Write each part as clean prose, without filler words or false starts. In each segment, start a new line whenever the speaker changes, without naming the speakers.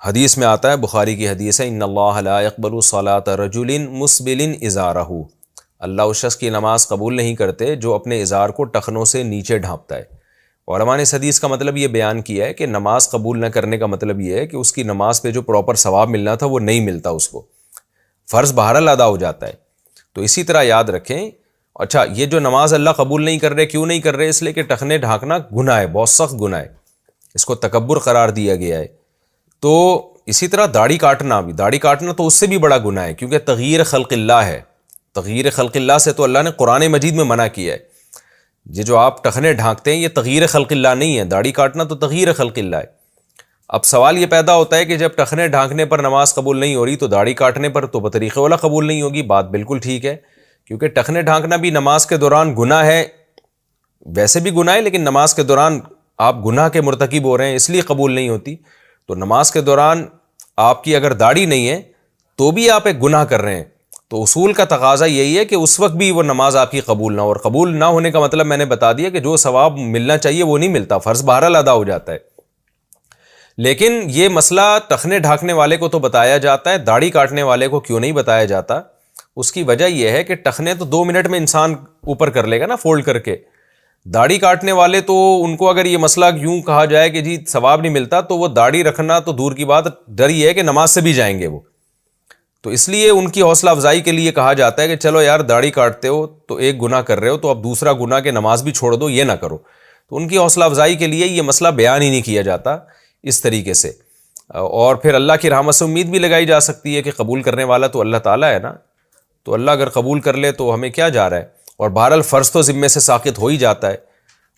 حدیث میں آتا ہے، بخاری کی حدیث ہے، ان اللہ لا يقبل صلاة رجل مسبل ازارہ، اللہ اس شخص کی نماز قبول نہیں کرتے جو اپنے ازار کو ٹخنوں سے نیچے ڈھانپتا ہے۔ علماء نے اس حدیث کا مطلب یہ بیان کیا ہے کہ نماز قبول نہ کرنے کا مطلب یہ ہے کہ اس کی نماز پہ جو پراپر ثواب ملنا تھا وہ نہیں ملتا، اس کو فرض بہرحال ادا ہو جاتا ہے۔ تو اسی طرح یاد رکھیں، اچھا یہ جو نماز اللہ قبول نہیں کر رہے، کیوں نہیں کر رہے؟ اس لیے کہ ٹخنے ڈھانکنا گناہ ہے، بہت سخت گناہ ہے، اس کو تکبر قرار دیا گیا ہے۔ تو اسی طرح داڑھی کاٹنا بھی، داڑھی کاٹنا تو اس سے بھی بڑا گناہ ہے، کیونکہ تغییر خلق اللہ ہے۔ تغییر خلق اللہ سے تو اللہ نے قرآن مجید میں منع کیا ہے۔ یہ جو آپ ٹخنے ڈھانکتے ہیں یہ تغییر خلق اللہ نہیں ہے، داڑھی کاٹنا تو تغییر خلق اللہ ہے۔ اب سوال یہ پیدا ہوتا ہے کہ جب ٹخنے ڈھانکنے پر نماز قبول نہیں ہو رہی تو داڑھی کاٹنے پر تو بطریق اولیٰ قبول نہیں ہوگی۔ بات بالکل ٹھیک ہے، کیونکہ ٹخنے ڈھانکنا بھی نماز کے دوران گناہ ہے، ویسے بھی گناہ ہے، لیکن نماز کے دوران آپ گناہ کے مرتکب ہو رہے ہیں اس لیے قبول نہیں ہوتی۔ تو نماز کے دوران آپ کی اگر داڑھی نہیں ہے تو بھی آپ ایک گناہ کر رہے ہیں، تو اصول کا تقاضا یہی ہے کہ اس وقت بھی وہ نماز آپ کی قبول نہ ہو، اور قبول نہ ہونے کا مطلب میں نے بتا دیا کہ جو ثواب ملنا چاہیے وہ نہیں ملتا، فرض بہرحال ادا ہو جاتا ہے۔ لیکن یہ مسئلہ ٹخنے ڈھانکنے والے کو تو بتایا جاتا ہے، داڑھی کاٹنے والے کو کیوں نہیں بتایا جاتا؟ اس کی وجہ یہ ہے کہ ٹخنے تو 2 منٹ میں انسان اوپر کر لے گا نا فولڈ کر کے، داڑھی کاٹنے والے تو ان کو اگر یہ مسئلہ یوں کہا جائے کہ جی ثواب نہیں ملتا تو وہ داڑھی رکھنا تو دور کی بات، ڈر یہ ہے کہ نماز سے بھی جائیں گے وہ۔ تو اس لیے ان کی حوصلہ افزائی کے لیے کہا جاتا ہے کہ چلو یار داڑھی کاٹتے ہو تو ایک گناہ کر رہے ہو، تو اب دوسرا گناہ کہ نماز بھی چھوڑ دو، یہ نہ کرو۔ تو ان کی حوصلہ افزائی کے لیے یہ مسئلہ بیان ہی نہیں کیا جاتا اس طریقے سے۔ اور پھر اللہ کی رحمت سے امید بھی لگائی جا سکتی ہے کہ قبول کرنے والا تو اللہ تعالیٰ ہے نا، تو اللہ اگر قبول کر لے تو ہمیں کیا جا رہا ہے۔ اور بہرحال فرض تو ذمے سے ساقط ہو ہی جاتا ہے،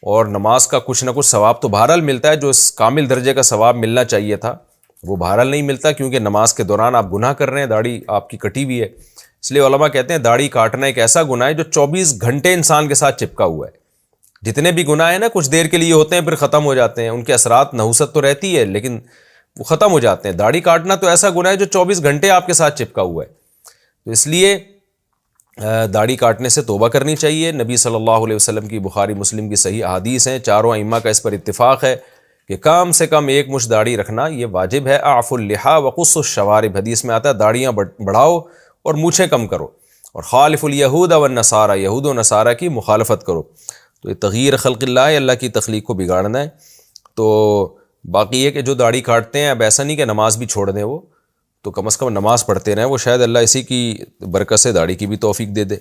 اور نماز کا کچھ نہ کچھ ثواب تو بہرحال ملتا ہے، جو اس کامل درجے کا ثواب ملنا چاہیے تھا وہ بہرحال نہیں ملتا، کیونکہ نماز کے دوران آپ گناہ کر رہے ہیں، داڑھی آپ کی کٹی ہوئی ہے۔ اس لیے علماء کہتے ہیں داڑھی کاٹنا ایک ایسا گناہ ہے جو 24 گھنٹے انسان کے ساتھ چپکا ہوا ہے۔ جتنے بھی گناہ ہیں نا کچھ دیر کے لیے ہوتے ہیں پھر ختم ہو جاتے ہیں، ان کے اثرات نحوست تو رہتی ہے لیکن وہ ختم ہو جاتے ہیں۔ داڑھی کاٹنا تو ایسا گناہ ہے جو 24 گھنٹے آپ کے ساتھ چپکا ہوا ہے۔ تو اس لیے داڑھی کاٹنے سے توبہ کرنی چاہیے۔ نبی صلی اللہ علیہ وسلم کی بخاری مسلم کی صحیح احادیث ہیں، چاروں ائمہ کا اس پر اتفاق ہے کہ کم سے کم ایک مچھ داڑھی رکھنا یہ واجب ہے۔ اعف اللحا وقص الشوارب، حدیث میں آتا ہے داڑھیاں بڑھاؤ اور مونچھیں کم کرو، اور خالف الیہود والنصارى، یہود و نصارہ کی مخالفت کرو۔ تو یہ تغییر خلق اللہ ہے، اللہ کی تخلیق کو بگاڑنا ہے۔ تو باقی یہ کہ جو داڑھی کاٹتے ہیں اب ایسا نہیں کہ نماز بھی چھوڑ دیں، وہ تو کم از کم نماز پڑھتے رہیں، وہ شاید اللہ اسی کی برکت سے داڑھی کی بھی توفیق دے دے۔